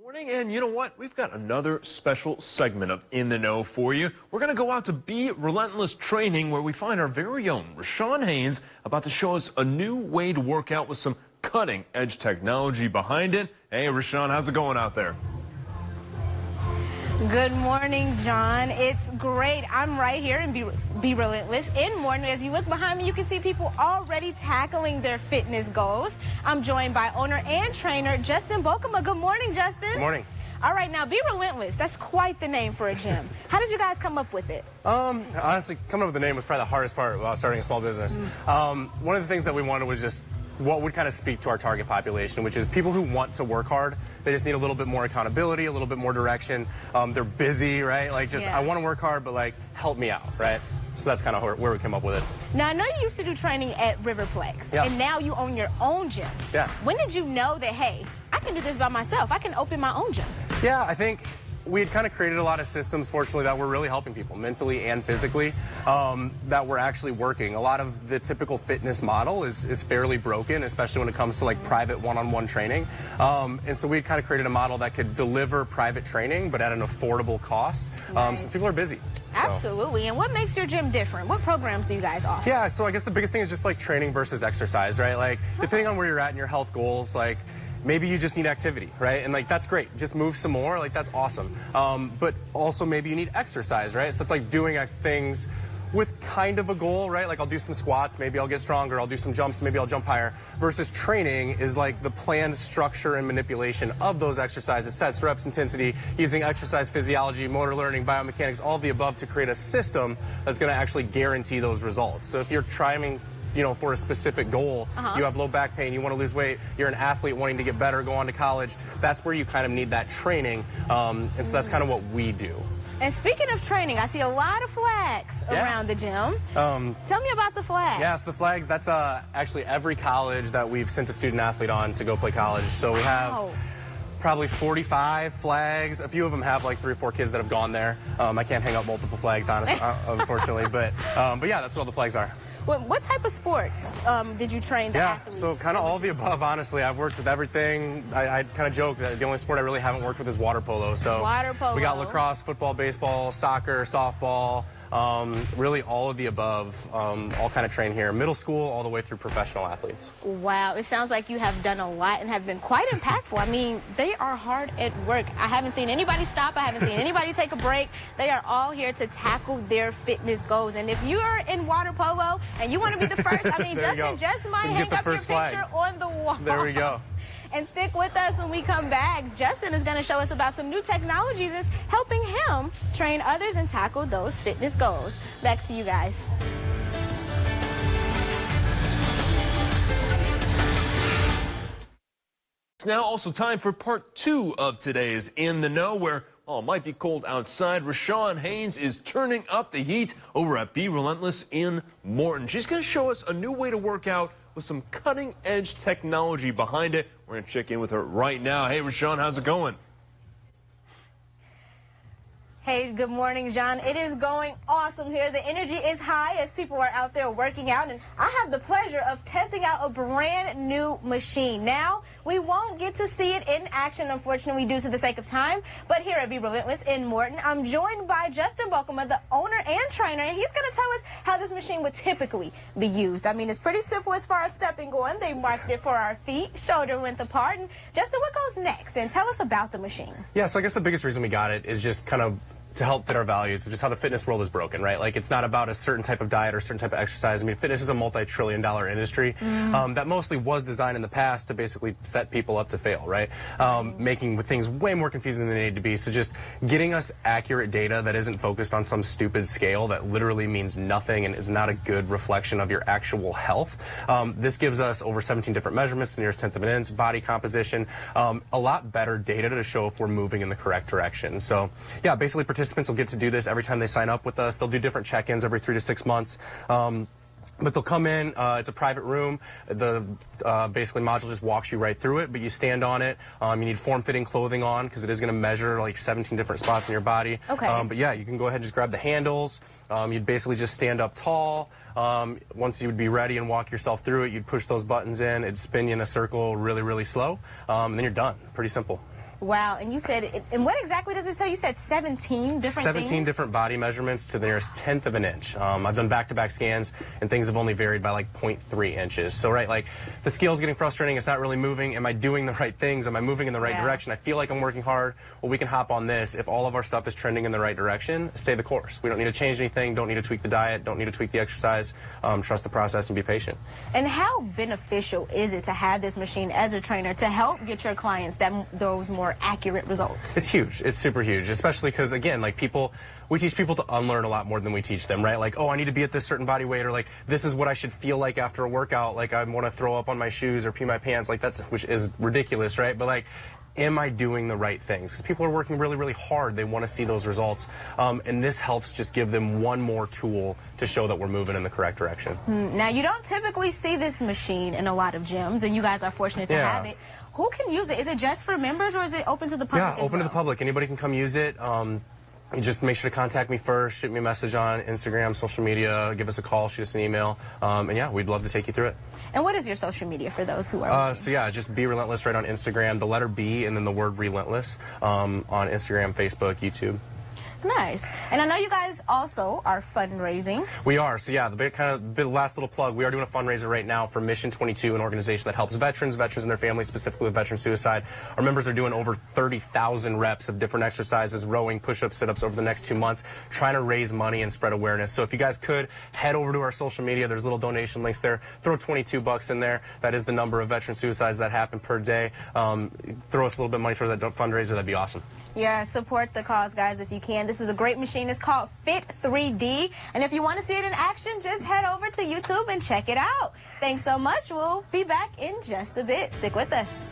Morning, and you know what? We've got another special segment of In the Know for you. We're going to go out to BRelentless training where we find our very own Rashawn Haynes about to show us a new way to work out with some cutting-edge technology behind it. Hey, Rashawn, how's it going out there? Good morning, John. It's great. I'm right here in BRelentless in Morton. As you look behind me, you can see people already tackling their fitness goals. I'm joined by owner and trainer Justin Bokema. Good morning, Justin. Good morning. All right, now BRelentless, that's quite the name for a gym. How did you guys come up with it? Honestly, coming up with the name was probably the hardest part while starting a small business. One of the things that we wanted was just what would kind of speak to our target population, which is people who want to work hard. They just need a little bit more accountability, a little bit more direction. They're busy, right? Like, just, I want to work hard, but like, help me out, right? So that's kind of where we came up with it. Now, I know you used to do training at Riverplex, Yeah. and now you own your own gym. Yeah. When did you know that, hey, I can do this by myself? I can open my own gym. Yeah, I think we had kind of created a lot of systems, fortunately, that were really helping people mentally and physically, that were actually working. A lot of the typical fitness model is fairly broken, especially when it comes to like private one-on-one training. And so we kind of created a model that could deliver private training, but at an affordable cost, since people are busy. Absolutely. And what makes your gym different? What programs do you guys offer? Yeah, so I guess the biggest thing is just like training versus exercise, right? Like, depending on where you're at in your health goals, like, maybe you just need activity, right? And like, that's great. Just move some more. Like, that's awesome. But also maybe you need exercise, right? So that's like doing things with kind of a goal, right? Like, I'll do some squats, maybe I'll get stronger. I'll do some jumps, maybe I'll jump higher. Versus training is like the planned structure and manipulation of those exercises, sets, reps, intensity, using exercise physiology, motor learning, biomechanics, all of the above to create a system that's going to actually guarantee those results. So if you're trying, you know, for a specific goal, you have low back pain, you want to lose weight, you're an athlete wanting to get better, go on to college, that's where you kind of need that training. And so that's kind of what we do. And speaking of training, I see a lot of flags around the gym. Tell me about the flags. Yeah, so the flags, that's actually every college that we've sent a student athlete on to go play college. So we have probably 45 flags. A few of them have like 3 or 4 kids that have gone there. I can't hang up multiple flags, honestly, unfortunately, but yeah, that's what all the flags are. What type of sports did you train the athletes? So kind of all of the above, honestly. I've worked with everything. I kind of joke that the only sport I really haven't worked with is water polo. So water polo. We got lacrosse, football, baseball, soccer, softball, really all of the above, all kind of train here. Middle school all the way through professional athletes. Wow, it sounds like you have done a lot and have been quite impactful. I mean, they are hard at work. I haven't seen anybody stop. I haven't seen anybody take a break. They are all here to tackle their fitness goals. And if you are in water polo and you want to be the first, I mean, Justin just might hang up your picture on the wall. There we go. And stick with us when we come back. Justin is going to show us about some new technologies that's helping him train others and tackle those fitness goals. Back to you guys. It's now also time for part 2 of today's In the Know, where, while it might be cold outside, Rashawn Haynes is turning up the heat over at BRelentless in Morton. She's going to show us a new way to work out with some cutting-edge technology behind it. We're going to check in with her right now. Hey, Rashawn, how's it going? Hey, good morning, John. It is going awesome here. The energy is high as people are out there working out, and I have the pleasure of testing out a brand new machine. Now, we won't get to see it in action, unfortunately, due to the sake of time, but here at BRelentless in Morton, I'm joined by Justin Bokema, the owner and trainer, and he's going to tell us how this machine would typically be used. I mean, it's pretty simple as far as stepping going. They marked it for our feet, shoulder width apart. And Justin, what goes next? And tell us about the machine. Yeah, so I guess the biggest reason we got it is just kind of to help fit our values of just how the fitness world is broken, right? Like, it's not about a certain type of diet or a certain type of exercise. I mean, fitness is a multi-trillion-dollar industry that mostly was designed in the past to basically set people up to fail, right? Making things way more confusing than they need to be. So just getting us accurate data that isn't focused on some stupid scale that literally means nothing and is not a good reflection of your actual health. This gives us over 17 different measurements, the nearest tenth of an inch, body composition, a lot better data to show if we're moving in the correct direction. So yeah, basically participants will get to do this every time they sign up with us. They'll do different check-ins every 3 to 6 months. But they'll come in, it's a private room. The basically module just walks you right through it, but you stand on it. You need form-fitting clothing on because it is going to measure like 17 different spots in your body. Okay. But yeah, you can go ahead and just grab the handles. You'd basically just stand up tall. Once you would be ready and walk yourself through it, you'd push those buttons in. It'd spin you in a circle really, really slow. And then you're done. Pretty simple. Wow, and you said, and what exactly does it say? You said 17 different 17 things? different body measurements to the nearest tenth of an inch. I've done back-to-back scans, and things have only varied by like 0.3 inches. So, right, like, the scale's getting frustrating. It's not really moving. Am I doing the right things? Am I moving in the right direction? I feel like I'm working hard. Well, we can hop on this. If all of our stuff is trending in the right direction, stay the course. We don't need to change anything. Don't need to tweak the diet. Don't need to tweak the exercise. Trust the process and be patient. And how beneficial is it to have this machine as a trainer to help get your clients those more accurate results? It's huge. It's super huge, especially because, again, like, we teach people to unlearn a lot more than we teach them, right? Like, oh, I need to be at this certain body weight, or like, this is what I should feel like after a workout. Like, I want to throw up on my shoes or pee my pants. Like, which is ridiculous, right? But, like, am I doing the right things? Because people are working really, really hard. They want to see those results. And this helps just give them one more tool to show that we're moving in the correct direction. Now, you don't typically see this machine in a lot of gyms, and you guys are fortunate to have it. Who can use it? Is it just for members, or is it open to the public? Yeah, open to the public. Anybody can come use it. You just make sure to contact me first, shoot me a message on Instagram, social media, give us a call, shoot us an email, and yeah, we'd love to take you through it. And what is your social media for those who are so yeah, just BRelentless right on Instagram, the letter B and then the word relentless on Instagram, Facebook, YouTube. Nice. And I know you guys also are fundraising. We are. So yeah, the last little plug, we are doing a fundraiser right now for Mission 22, an organization that helps veterans and their families, specifically with veteran suicide. Our members are doing over 30,000 reps of different exercises, rowing, push-ups, sit-ups over the next 2 months, trying to raise money and spread awareness. So if you guys could, head over to our social media. There's little donation links there. Throw 22 bucks in there. That is the number of veteran suicides that happen per day. Throw us a little bit of money towards that fundraiser. That'd be awesome. Yeah, support the cause, guys, if you can. This is a great machine. It's called Fit 3D. And if you want to see it in action, just head over to YouTube and check it out. Thanks so much. We'll be back in just a bit. Stick with us.